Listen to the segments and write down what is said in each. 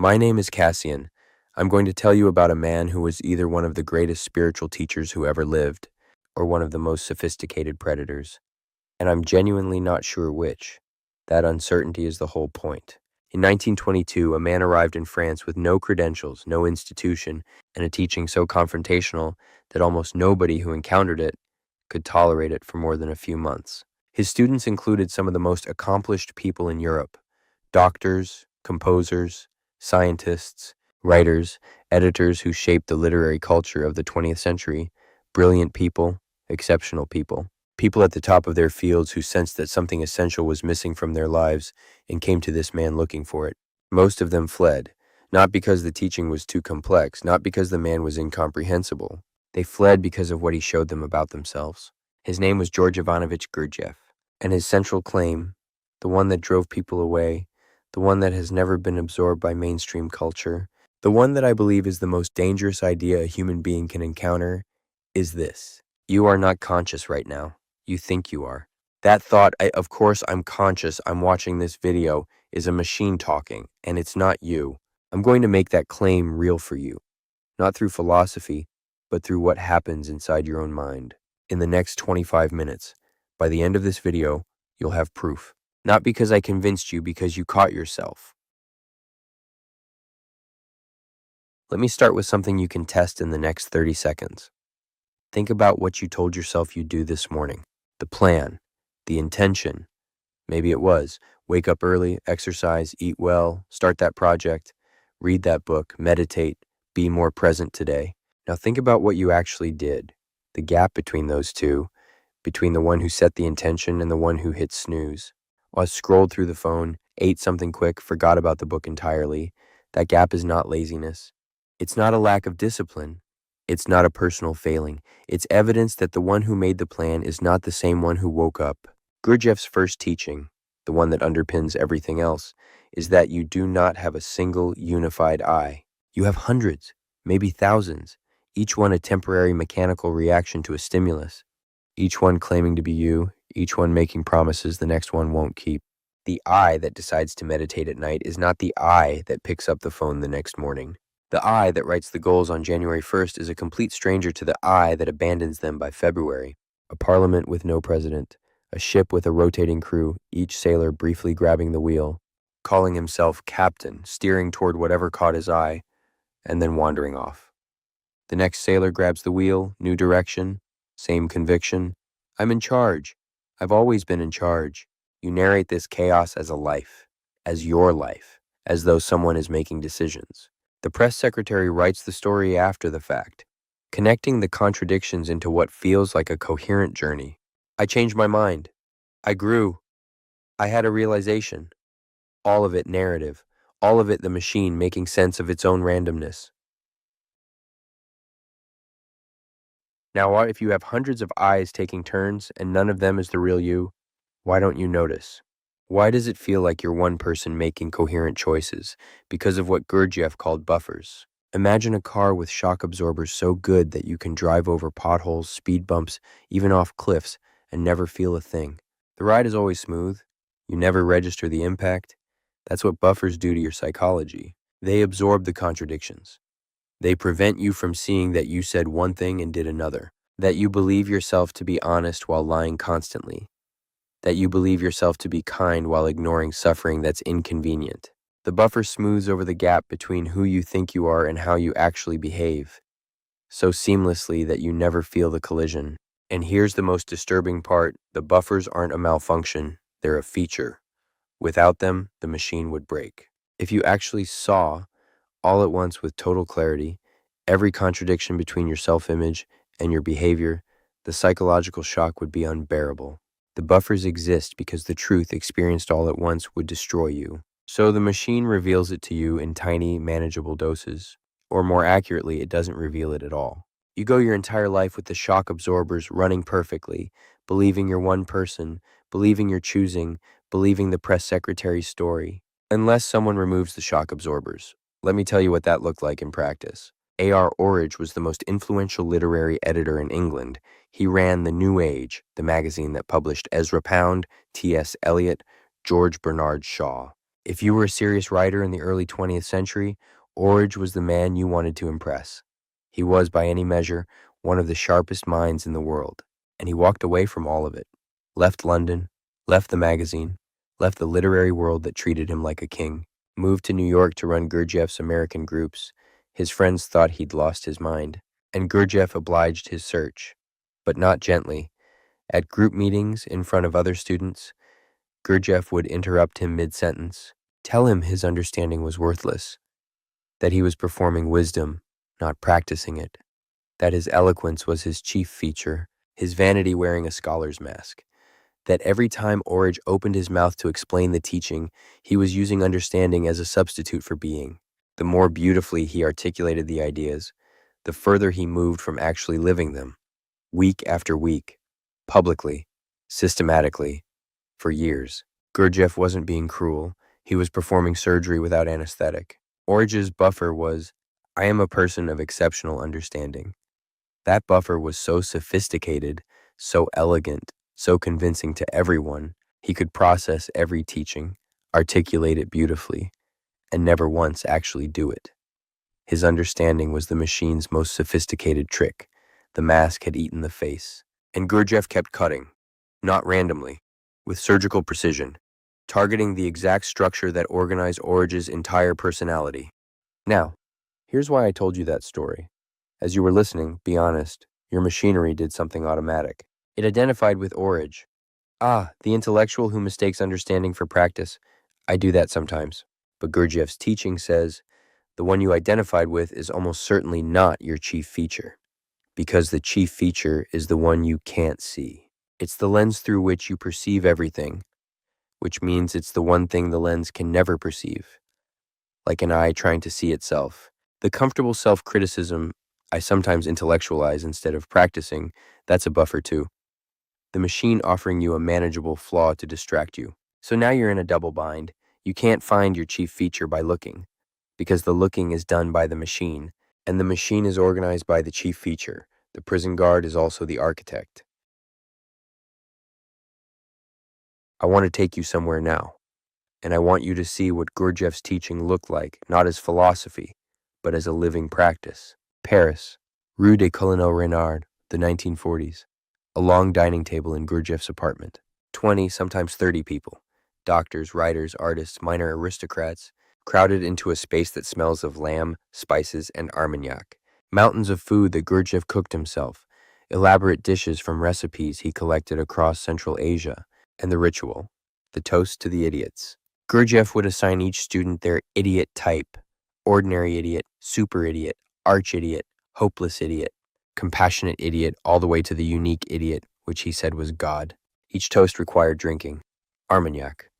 My name is Cassian. I'm going to tell you about a man who was either one of the greatest spiritual teachers who ever lived, or one of the most sophisticated predators. And I'm genuinely not sure which. That uncertainty is the whole point. In 1922, a man arrived in France with no credentials, no institution, and a teaching so confrontational that almost nobody who encountered it could tolerate it for more than a few months. His students included some of the most accomplished people in Europe: doctors, composers, scientists, writers, editors who shaped the literary culture of the 20th century, brilliant people, exceptional people. People at the top of their fields who sensed that something essential was missing from their lives and came to this man looking for it. Most of them fled, not because the teaching was too complex, not because the man was incomprehensible. They fled because of what he showed them about themselves. His name was George Ivanovich Gurdjieff, and his central claim, the one that drove people away, the one that has never been absorbed by mainstream culture, the one that I believe is the most dangerous idea a human being can encounter, is this: you are not conscious right now. You think you are. That thought, of course I'm conscious, I'm watching this video, is a machine talking, and it's not you. I'm going to make that claim real for you, not through philosophy, but through what happens inside your own mind. In the next 25 minutes, by the end of this video, you'll have proof. Not because I convinced you, because you caught yourself. Let me start with something you can test in the next 30 seconds. Think about what you told yourself you'd do this morning. The plan, the intention. Maybe it was wake up early, exercise, eat well, start that project, read that book, meditate, be more present today. Now think about what you actually did. The gap between those two, between the one who set the intention and the one who hit snooze. I scrolled through the phone, ate something quick, forgot about the book entirely. That gap is not laziness. It's not a lack of discipline. It's not a personal failing. It's evidence that the one who made the plan is not the same one who woke up. Gurdjieff's first teaching, the one that underpins everything else, is that you do not have a single unified I. You have hundreds, maybe thousands, each one a temporary mechanical reaction to a stimulus, each one claiming to be you, each one making promises the next one won't keep. The I that decides to meditate at night is not the I that picks up the phone the next morning. The I that writes the goals on January 1st is a complete stranger to the I that abandons them by February. A parliament with no president, a ship with a rotating crew, each sailor briefly grabbing the wheel, calling himself captain, steering toward whatever caught his eye, and then wandering off. The next sailor grabs the wheel, new direction, same conviction. I'm in charge. I've always been in charge. You narrate this chaos as a life, as your life, as though someone is making decisions. The press secretary writes the story after the fact, connecting the contradictions into what feels like a coherent journey. I changed my mind. I grew. I had a realization. All of it narrative. All of it the machine making sense of its own randomness. Now, if you have hundreds of eyes taking turns and none of them is the real you, why don't you notice? Why does it feel like you're one person making coherent choices? Because of what Gurdjieff called buffers. Imagine a car with shock absorbers so good that you can drive over potholes, speed bumps, even off cliffs, and never feel a thing. The ride is always smooth. You never register the impact. That's what buffers do to your psychology. They absorb the contradictions. They prevent you from seeing that you said one thing and did another, that you believe yourself to be honest while lying constantly, that you believe yourself to be kind while ignoring suffering that's inconvenient. The buffer smooths over the gap between who you think you are and how you actually behave, so seamlessly that you never feel the collision. And here's the most disturbing part: the buffers aren't a malfunction, they're a feature. Without them, the machine would break. If you actually saw, all at once with total clarity, every contradiction between your self-image and your behavior, the psychological shock would be unbearable. The buffers exist because the truth experienced all at once would destroy you. So the machine reveals it to you in tiny, manageable doses. Or more accurately, it doesn't reveal it at all. You go your entire life with the shock absorbers running perfectly, believing you're one person, believing you're choosing, believing the press secretary's story. Unless someone removes the shock absorbers. Let me tell you what that looked like in practice. A.R. Orridge was the most influential literary editor in England. He ran The New Age, the magazine that published Ezra Pound, T.S. Eliot, George Bernard Shaw. If you were a serious writer in the early 20th century, Orage was the man you wanted to impress. He was, by any measure, one of the sharpest minds in the world, and he walked away from all of it. Left London, left the magazine, left the literary world that treated him like a king, moved to New York to run Gurdjieff's American groups. His friends thought he'd lost his mind, and Gurdjieff obliged his search, but not gently. At group meetings in front of other students, Gurdjieff would interrupt him mid-sentence, tell him his understanding was worthless, that he was performing wisdom, not practicing it, that his eloquence was his chief feature, his vanity wearing a scholar's mask, that every time Orage opened his mouth to explain the teaching, he was using understanding as a substitute for being. The more beautifully he articulated the ideas, the further he moved from actually living them, week after week, publicly, systematically, for years. Gurdjieff wasn't being cruel. He was performing surgery without anesthetic. Orage's buffer was, I am a person of exceptional understanding. That buffer was so sophisticated, so elegant, so convincing to everyone, he could process every teaching, articulate it beautifully, and never once actually do it. His understanding was the machine's most sophisticated trick. The mask had eaten the face. And Gurdjieff kept cutting, not randomly, with surgical precision, targeting the exact structure that organized Orage's entire personality. Now, here's why I told you that story. As you were listening, be honest, your machinery did something automatic. It identified with Orage. Ah, the intellectual who mistakes understanding for practice. I do that sometimes. But Gurdjieff's teaching says, the one you identified with is almost certainly not your chief feature, because the chief feature is the one you can't see. It's the lens through which you perceive everything, which means it's the one thing the lens can never perceive, like an eye trying to see itself. The comfortable self-criticism I sometimes intellectualize instead of practicing, that's a buffer too. The machine offering you a manageable flaw to distract you. So now you're in a double bind. You can't find your chief feature by looking, because the looking is done by the machine, and the machine is organized by the chief feature. The prison guard is also the architect. I want to take you somewhere now, and I want you to see what Gurdjieff's teaching looked like, not as philosophy, but as a living practice. Paris, Rue des Colonels Renard, the 1940s. A long dining table in Gurdjieff's apartment. 20, sometimes 30 people. Doctors, writers, artists, minor aristocrats, crowded into a space that smells of lamb, spices, and Armagnac. Mountains of food that Gurdjieff cooked himself. Elaborate dishes from recipes he collected across Central Asia. And the ritual, the toast to the idiots. Gurdjieff would assign each student their idiot type. Ordinary idiot, super idiot, arch idiot, hopeless idiot, compassionate idiot, all the way to the unique idiot, which he said was God. Each toast required drinking. Armagnac.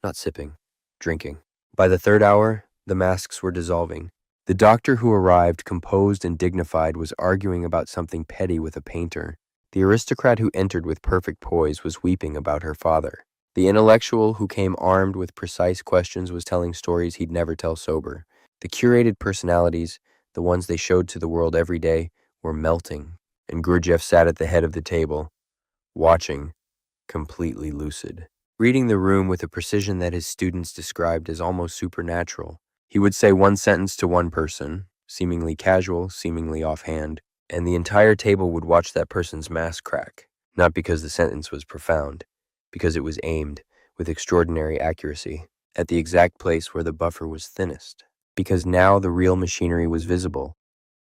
Not sipping. Drinking. By the third hour, the masks were dissolving. The doctor who arrived, composed and dignified, was arguing about something petty with a painter. The aristocrat who entered with perfect poise was weeping about her father. The intellectual who came armed with precise questions was telling stories he'd never tell sober. The curated personalities, the ones they showed to the world every day, were melting, and Gurdjieff sat at the head of the table, watching, completely lucid. Reading the room with a precision that his students described as almost supernatural. He would say one sentence to one person, seemingly casual, seemingly offhand, and the entire table would watch that person's mask crack, not because the sentence was profound, because it was aimed, with extraordinary accuracy, at the exact place where the buffer was thinnest. Because now the real machinery was visible,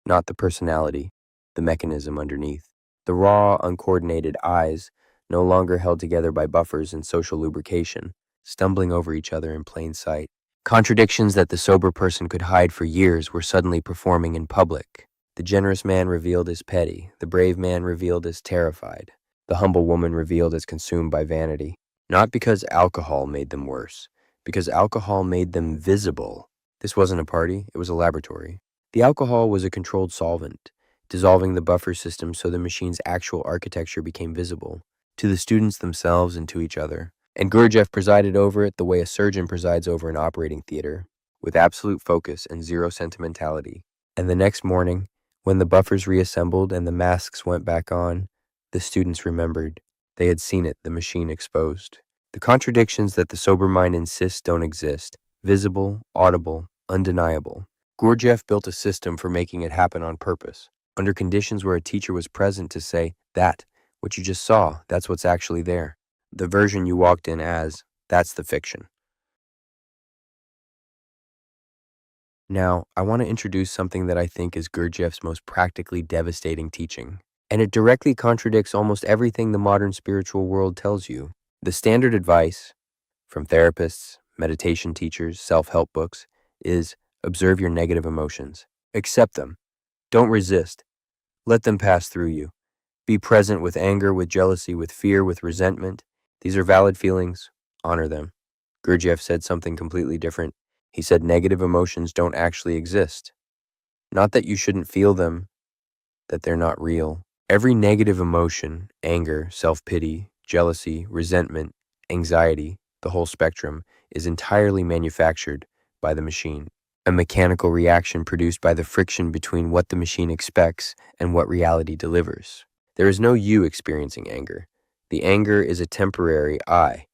not the personality, the mechanism underneath. The raw, uncoordinated eyes, no longer held together by buffers and social lubrication, stumbling over each other in plain sight. Contradictions that the sober person could hide for years were suddenly performing in public. The generous man revealed as petty, the brave man revealed as terrified, the humble woman revealed as consumed by vanity. Not because alcohol made them worse, because alcohol made them visible. This wasn't a party, it was a laboratory. The alcohol was a controlled solvent, dissolving the buffer system so the machine's actual architecture became visible, to the students themselves and to each other. And Gurdjieff presided over it the way a surgeon presides over an operating theater, with absolute focus and zero sentimentality. And the next morning, when the buffers reassembled and the masks went back on, the students remembered. They had seen it, the machine exposed. The contradictions that the sober mind insists don't exist. visible, audible, undeniable. Gurdjieff built a system for making it happen on purpose, under conditions where a teacher was present to say, that, what you just saw, that's what's actually there. The version you walked in as, that's the fiction. Now, I want to introduce something that I think is Gurdjieff's most practically devastating teaching, and it directly contradicts almost everything the modern spiritual world tells you. The standard advice from therapists, meditation teachers, self-help books is observe your negative emotions. Accept them. Don't resist. Let them pass through you. Be present with anger, with jealousy, with fear, with resentment. These are valid feelings. Honor them. Gurdjieff said something completely different. He said negative emotions don't actually exist. Not that you shouldn't feel them, that they're not real. Every negative emotion, anger, self-pity, jealousy, resentment, anxiety, the whole spectrum, is entirely manufactured by the machine. A mechanical reaction produced by the friction between what the machine expects and what reality delivers. There is no you experiencing anger. The anger is a temporary I.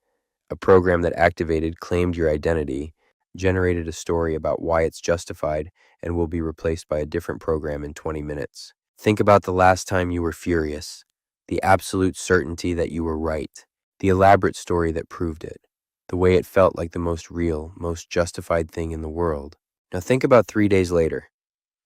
A program that activated, claimed your identity, generated a story about why it's justified, and will be replaced by a different program in 20 minutes. Think about the last time you were furious, the absolute certainty that you were right, the elaborate story that proved it, the way it felt like the most real, most justified thing in the world. Now think about 3 days later,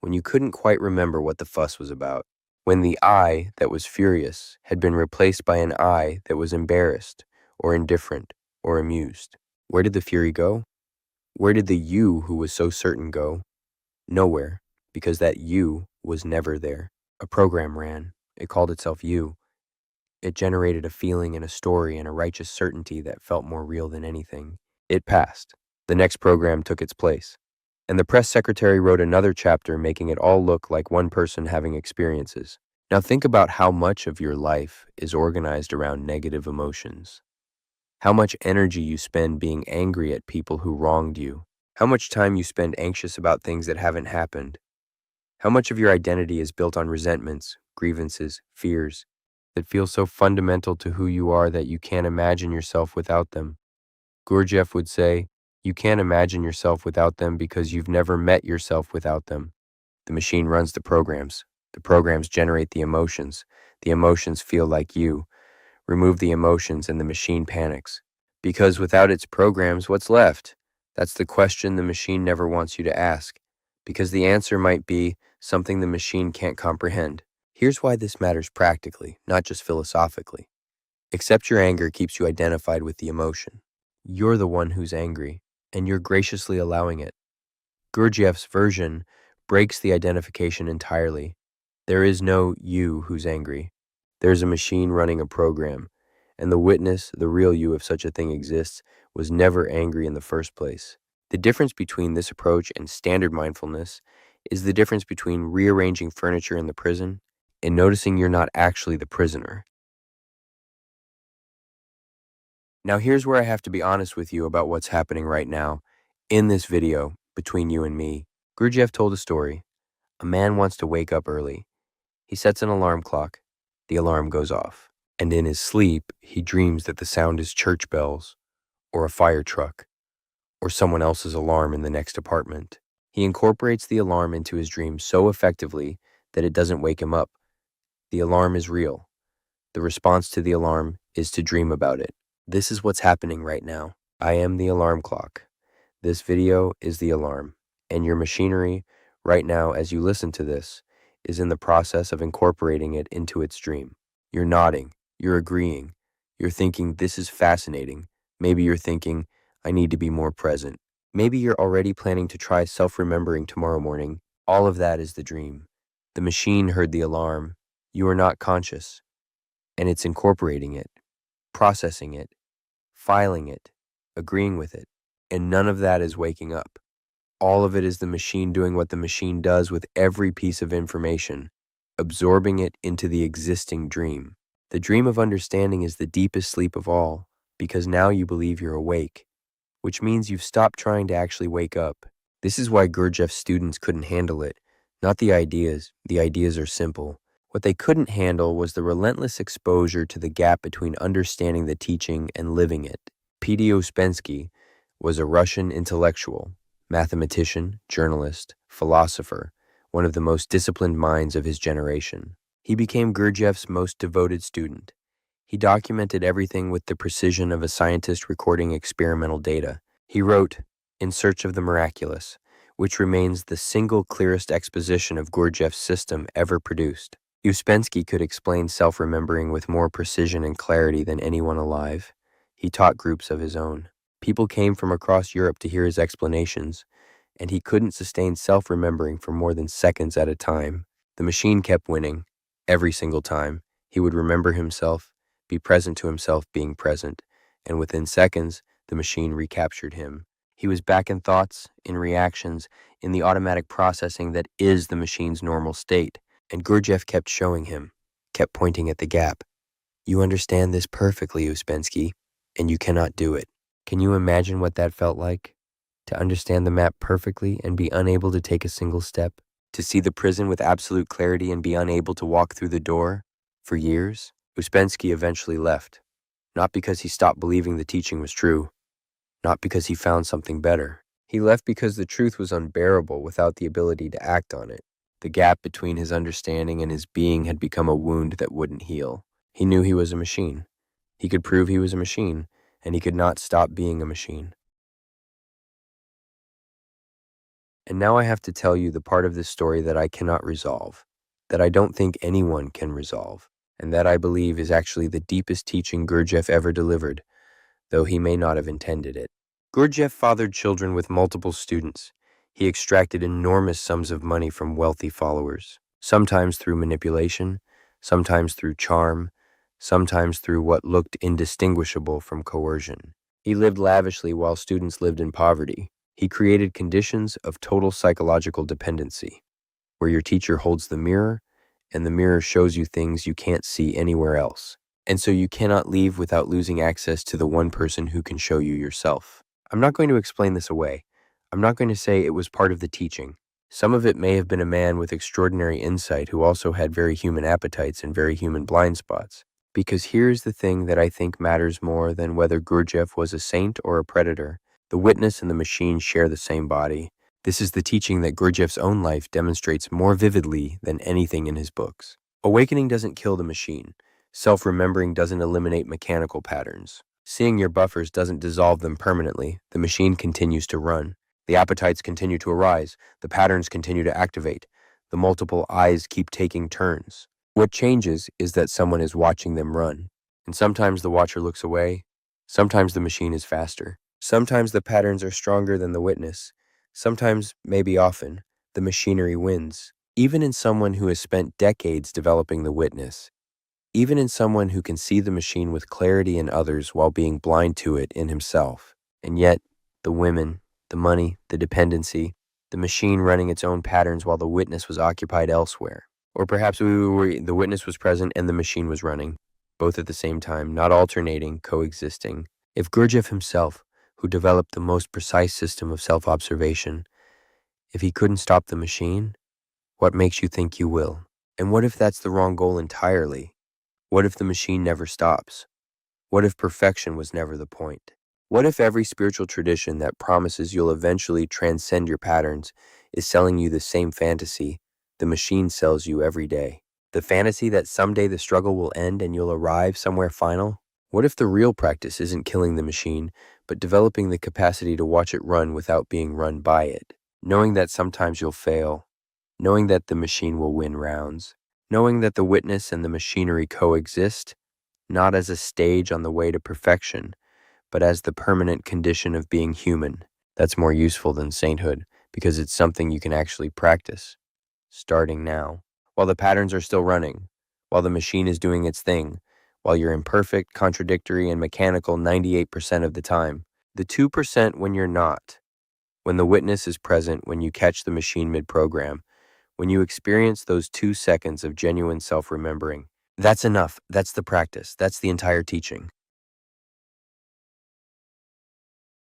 when you couldn't quite remember what the fuss was about, when the I that was furious had been replaced by an I that was embarrassed, or indifferent, or amused. Where did the fury go? Where did the you who was so certain go? Nowhere, because that you was never there. A program ran. It called itself you. It generated a feeling and a story and a righteous certainty that felt more real than anything. It passed. The next program took its place. And the press secretary wrote another chapter making it all look like one person having experiences. Now think about how much of your life is organized around negative emotions. How much energy you spend being angry at people who wronged you. How much time you spend anxious about things that haven't happened. How much of your identity is built on resentments, grievances, fears that feel so fundamental to who you are that you can't imagine yourself without them. Gurdjieff would say, you can't imagine yourself without them because you've never met yourself without them. The machine runs the programs. The programs generate the emotions. The emotions feel like you. Remove the emotions and the machine panics. Because without its programs, what's left? That's the question the machine never wants you to ask. Because the answer might be something the machine can't comprehend. Here's why this matters practically, not just philosophically. Accept your anger keeps you identified with the emotion. You're the one who's angry, and you're graciously allowing it. Gurdjieff's version breaks the identification entirely. There is no you who's angry. There's a machine running a program, and the witness, the real you if such a thing exists, was never angry in the first place. The difference between this approach and standard mindfulness is the difference between rearranging furniture in the prison and noticing you're not actually the prisoner. Now here's where I have to be honest with you about what's happening right now. In this video, between you and me, Gurdjieff told a story. A man wants to wake up early. He sets an alarm clock. The alarm goes off. And in his sleep, he dreams that the sound is church bells, or a fire truck, or someone else's alarm in the next apartment. He incorporates the alarm into his dream so effectively that it doesn't wake him up. The alarm is real. The response to the alarm is to dream about it. This is what's happening right now. I am the alarm clock. This video is the alarm. And your machinery, right now as you listen to this, is in the process of incorporating it into its dream. You're nodding. You're agreeing. You're thinking, this is fascinating. Maybe you're thinking, I need to be more present. Maybe you're already planning to try self-remembering tomorrow morning. All of that is the dream. The machine heard the alarm. You are not conscious. And it's incorporating it, processing it, filing it, agreeing with it. And none of that is waking up. All of it is the machine doing what the machine does with every piece of information, absorbing it into the existing dream. The dream of understanding is the deepest sleep of all, because now you believe you're awake, which means you've stopped trying to actually wake up. This is why Gurdjieff's students couldn't handle it. Not the ideas. The ideas are simple. What they couldn't handle was the relentless exposure to the gap between understanding the teaching and living it. Ouspensky, was a Russian intellectual, mathematician, journalist, philosopher, one of the most disciplined minds of his generation. He became Gurdjieff's most devoted student. He documented everything with the precision of a scientist recording experimental data. He wrote, In Search of the Miraculous, which remains the single clearest exposition of Gurdjieff's system ever produced. Ouspensky could explain self-remembering with more precision and clarity than anyone alive. He taught groups of his own. People came from across Europe to hear his explanations, and he couldn't sustain self-remembering for more than seconds at a time. The machine kept winning. Every single time, he would remember himself, be present to himself being present, and within seconds, the machine recaptured him. He was back in thoughts, in reactions, in the automatic processing that is the machine's normal state. And Gurdjieff kept showing him, kept pointing at the gap. You understand this perfectly, Ouspensky, and you cannot do it. Can you imagine what that felt like? To understand the map perfectly and be unable to take a single step? To see the prison with absolute clarity and be unable to walk through the door? For years, Ouspensky eventually left. Not because he stopped believing the teaching was true. Not because he found something better. He left because the truth was unbearable without the ability to act on it. The gap between his understanding and his being had become a wound that wouldn't heal. He knew he was a machine. He could prove he was a machine, and he could not stop being a machine. And now I have to tell you the part of this story that I cannot resolve, that I don't think anyone can resolve, and that I believe is actually the deepest teaching Gurdjieff ever delivered, though he may not have intended it. Gurdjieff fathered children with multiple students. He extracted enormous sums of money from wealthy followers, sometimes through manipulation, sometimes through charm, sometimes through what looked indistinguishable from coercion. He lived lavishly while students lived in poverty. He created conditions of total psychological dependency, where your teacher holds the mirror, and the mirror shows you things you can't see anywhere else. And so you cannot leave without losing access to the one person who can show you yourself. I'm not going to explain this away. I'm not going to say it was part of the teaching. Some of it may have been a man with extraordinary insight who also had very human appetites and very human blind spots. Because here's the thing that I think matters more than whether Gurdjieff was a saint or a predator. The witness and the machine share the same body. This is the teaching that Gurdjieff's own life demonstrates more vividly than anything in his books. Awakening doesn't kill the machine. Self-remembering doesn't eliminate mechanical patterns. Seeing your buffers doesn't dissolve them permanently. The machine continues to run. The appetites continue to arise. The patterns continue to activate. The multiple eyes keep taking turns. What changes is that someone is watching them run. And sometimes the watcher looks away. Sometimes the machine is faster. Sometimes the patterns are stronger than the witness. Sometimes, maybe often, the machinery wins. Even in someone who has spent decades developing the witness, even in someone who can see the machine with clarity in others while being blind to it in himself. And yet, the women, the money, the dependency, the machine running its own patterns while the witness was occupied elsewhere. Or perhaps the witness was present and the machine was running, both at the same time, not alternating, coexisting. If Gurdjieff himself, who developed the most precise system of self-observation, if he couldn't stop the machine, what makes you think you will? And what if that's the wrong goal entirely? What if the machine never stops? What if perfection was never the point? What if every spiritual tradition that promises you'll eventually transcend your patterns is selling you the same fantasy the machine sells you every day? The fantasy that someday the struggle will end and you'll arrive somewhere final? What if the real practice isn't killing the machine, but developing the capacity to watch it run without being run by it? Knowing that sometimes you'll fail, knowing that the machine will win rounds, knowing that the witness and the machinery coexist, not as a stage on the way to perfection, but as the permanent condition of being human. That's more useful than sainthood, because it's something you can actually practice, starting now, while the patterns are still running, while the machine is doing its thing, while you're imperfect, contradictory, and mechanical 98% of the time. The 2% when you're not, when the witness is present, when you catch the machine mid-program, when you experience those 2 seconds of genuine self-remembering. That's enough. That's the practice. That's the entire teaching.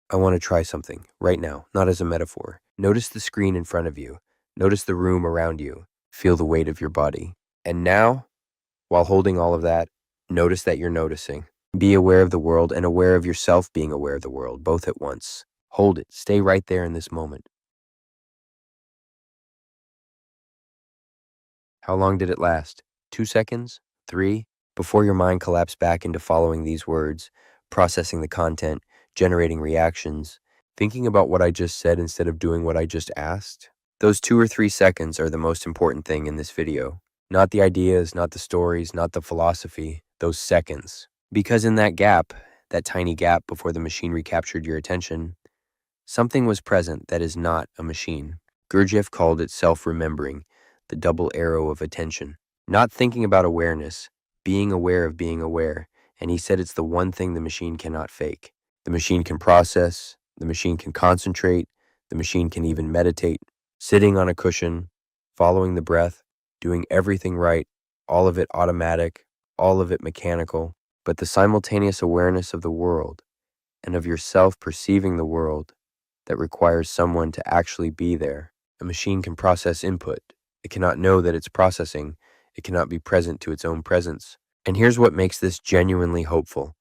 I want to try something, right now, not as a metaphor. Notice the screen in front of you. Notice the room around you. Feel the weight of your body. And now, while holding all of that, notice that you're noticing. Be aware of the world and aware of yourself being aware of the world, both at once. Hold it. Stay right there in this moment. How long did it last? 2 seconds? 3? Before your mind collapsed back into following these words, processing the content, generating reactions, thinking about what I just said instead of doing what I just asked? Those 2 or 3 seconds are the most important thing in this video. Not the ideas, not the stories, not the philosophy, those seconds. Because in that gap, that tiny gap before the machine recaptured your attention, something was present that is not a machine. Gurdjieff called it self-remembering, the double arrow of attention. Not thinking about awareness, being aware of being aware, and he said it's the one thing the machine cannot fake. The machine can process, the machine can concentrate, the machine can even meditate, sitting on a cushion, following the breath, doing everything right, all of it automatic, all of it mechanical, but the simultaneous awareness of the world and of yourself perceiving the world that requires someone to actually be there. A machine can process input. It cannot know that it's processing. It cannot be present to its own presence. And here's what makes this genuinely hopeful.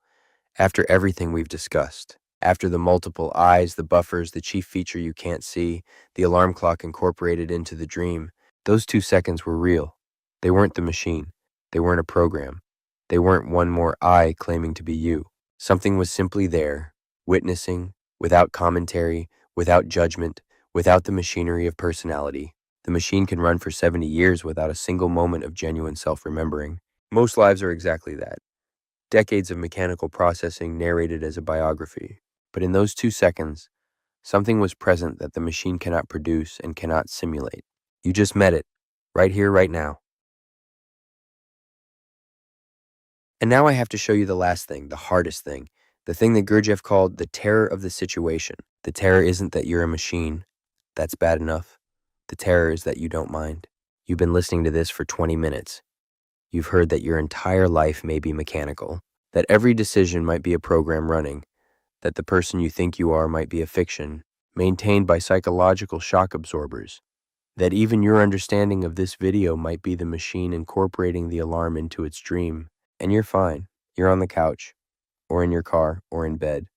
After everything we've discussed, after the multiple eyes, the buffers, the chief feature you can't see, the alarm clock incorporated into the dream, those 2 seconds were real. They weren't the machine. They weren't a program. They weren't one more I claiming to be you. Something was simply there, witnessing, without commentary, without judgment, without the machinery of personality. The machine can run for 70 years without a single moment of genuine self-remembering. Most lives are exactly that. Decades of mechanical processing narrated as a biography. But in those 2 seconds, something was present that the machine cannot produce and cannot simulate. You just met it, right here, right now. And now I have to show you the last thing, the hardest thing, the thing that Gurdjieff called the terror of the situation. The terror isn't that you're a machine. That's bad enough. The terror is that you don't mind. You've been listening to this for 20 minutes. You've heard that your entire life may be mechanical, that every decision might be a program running, that the person you think you are might be a fiction, maintained by psychological shock absorbers, that even your understanding of this video might be the machine incorporating the alarm into its dream. And you're fine. You're on the couch, or in your car, or in bed,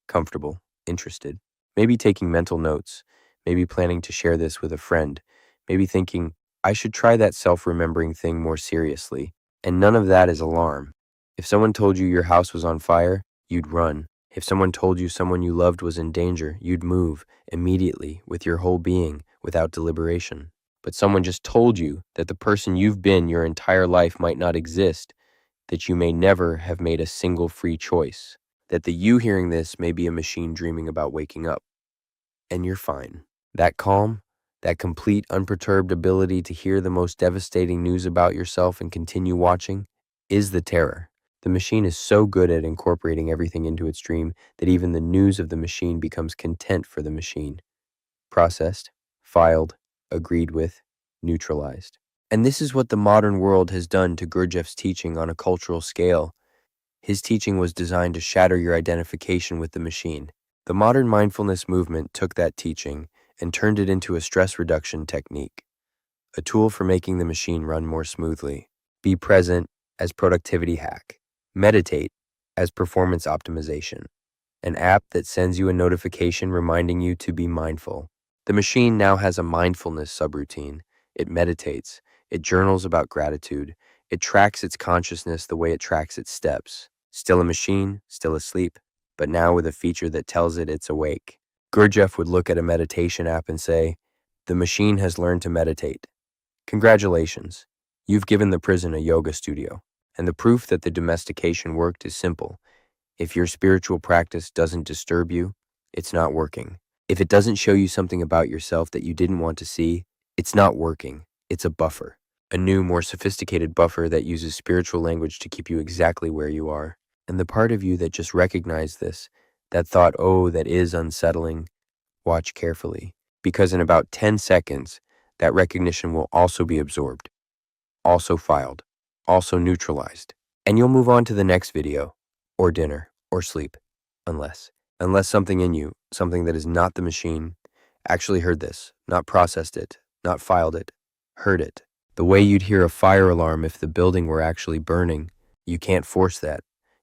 comfortable, interested, maybe taking mental notes, maybe planning to share this with a friend, maybe thinking, I should try that self-remembering thing more seriously. And none of that is alarm. If someone told you your house was on fire, you'd run. If someone told you someone you loved was in danger, you'd move immediately with your whole being without deliberation. But someone just told you that the person you've been your entire life might not exist, that you may never have made a single free choice, that the you hearing this may be a machine dreaming about waking up. And you're fine. That calm, that complete unperturbed ability to hear the most devastating news about yourself and continue watching is the terror. The machine is so good at incorporating everything into its dream that even the news of the machine becomes content for the machine. Processed, filed, agreed with, neutralized. And this is what the modern world has done to Gurdjieff's teaching on a cultural scale. His teaching was designed to shatter your identification with the machine. The modern mindfulness movement took that teaching and turned it into a stress reduction technique, a tool for making the machine run more smoothly. Be present as productivity hack. Meditate as performance optimization. An app that sends you a notification reminding you to be mindful. The machine now has a mindfulness subroutine. It meditates. It journals about gratitude. It tracks its consciousness the way it tracks its steps. Still a machine, still asleep, but now with a feature that tells it it's awake. Gurdjieff would look at a meditation app and say, "The machine has learned to meditate. Congratulations, you've given the prison a yoga studio." And the proof that the domestication worked is simple. If your spiritual practice doesn't disturb you, it's not working. If it doesn't show you something about yourself that you didn't want to see, it's not working. It's a buffer. A new, more sophisticated buffer that uses spiritual language to keep you exactly where you are. And the part of you that just recognized this, that thought, oh, that is unsettling, watch carefully. Because in about 10 seconds, that recognition will also be absorbed, also filed, also neutralized. And you'll move on to the next video, or dinner, or sleep, unless something in you, something that is not the machine, actually heard this, not processed it, not filed it, heard it. The way you'd hear a fire alarm if the building were actually burning. You can't force that.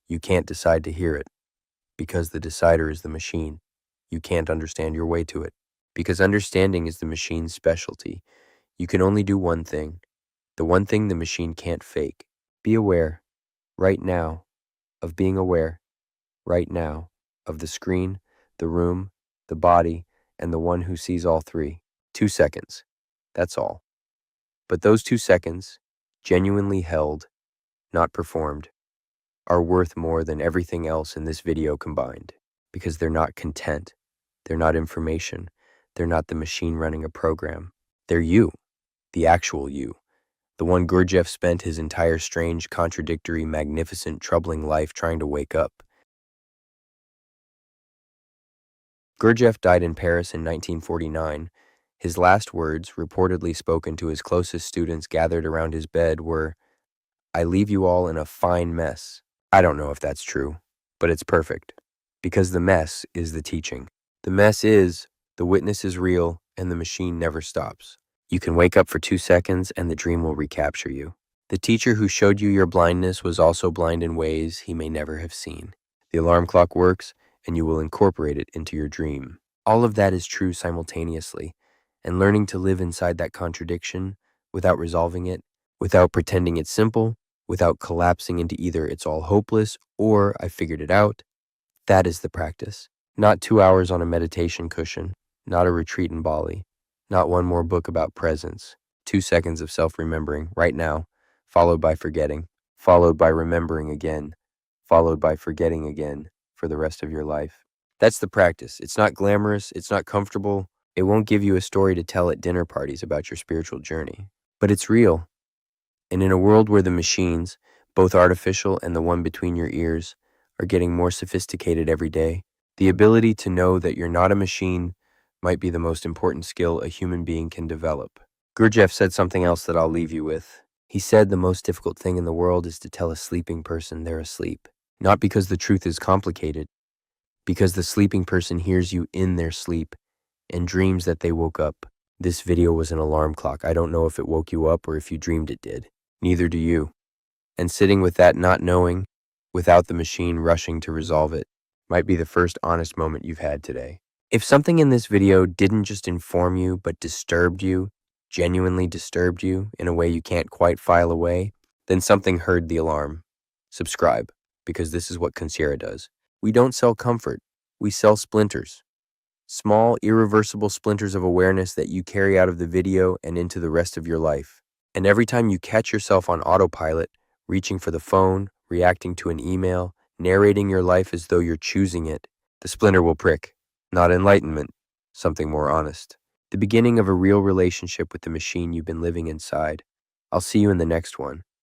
You can't decide to hear it, because the decider is the machine. you can't understand your way to it. Because understanding is the machine's specialty. You can only do one thing, the one thing the machine can't fake. Be aware, right now, of being aware, right now, of the screen, the room, the body, and the one who sees all three. 2 seconds. That's all. But those 2 seconds, genuinely held, not performed, are worth more than everything else in this video combined. Because they're not content. They're not information. They're not the machine running a program. They're you, the actual you. The one Gurdjieff spent his entire strange, contradictory, magnificent, troubling life trying to wake up. Gurdjieff died in Paris in 1949. His last words, reportedly spoken to his closest students gathered around his bed, were, "I leave you all in a fine mess." I don't know if that's true, but it's perfect. Because the mess is the teaching. The mess is, the witness is real, and the machine never stops. You can wake up for 2 seconds and the dream will recapture you. The teacher who showed you your blindness was also blind in ways he may never have seen. The alarm clock works, and you will incorporate it into your dream. All of that is true simultaneously, and learning to live inside that contradiction, without resolving it, without pretending it's simple, without collapsing into either it's all hopeless or I figured it out, that is the practice. Not 2 hours on a meditation cushion, not a retreat in Bali, not one more book about presence, 2 seconds of self-remembering right now, followed by forgetting, followed by remembering again, followed by forgetting again for the rest of your life. That's the practice. It's not glamorous, it's not comfortable, it won't give you a story to tell at dinner parties about your spiritual journey. But it's real. And in a world where the machines, both artificial and the one between your ears, are getting more sophisticated every day, the ability to know that you're not a machine might be the most important skill a human being can develop. Gurdjieff said something else that I'll leave you with. He said the most difficult thing in the world is to tell a sleeping person they're asleep. Not because the truth is complicated, because the sleeping person hears you in their sleep and dreams that they woke up. This video was an alarm clock. I don't know if it woke you up or if you dreamed it did. Neither do you. And sitting with that not knowing, without the machine rushing to resolve it, might be the first honest moment you've had today. If something in this video didn't just inform you, but disturbed you, genuinely disturbed you in a way you can't quite file away, then something heard the alarm. Subscribe, because this is what Consciera does. We don't sell comfort, we sell splinters. Small, irreversible splinters of awareness that you carry out of the video and into the rest of your life. And every time you catch yourself on autopilot, reaching for the phone, reacting to an email, narrating your life as though you're choosing it, the splinter will prick. Not enlightenment, something more honest. The beginning of a real relationship with the machine you've been living inside. I'll see you in the next one.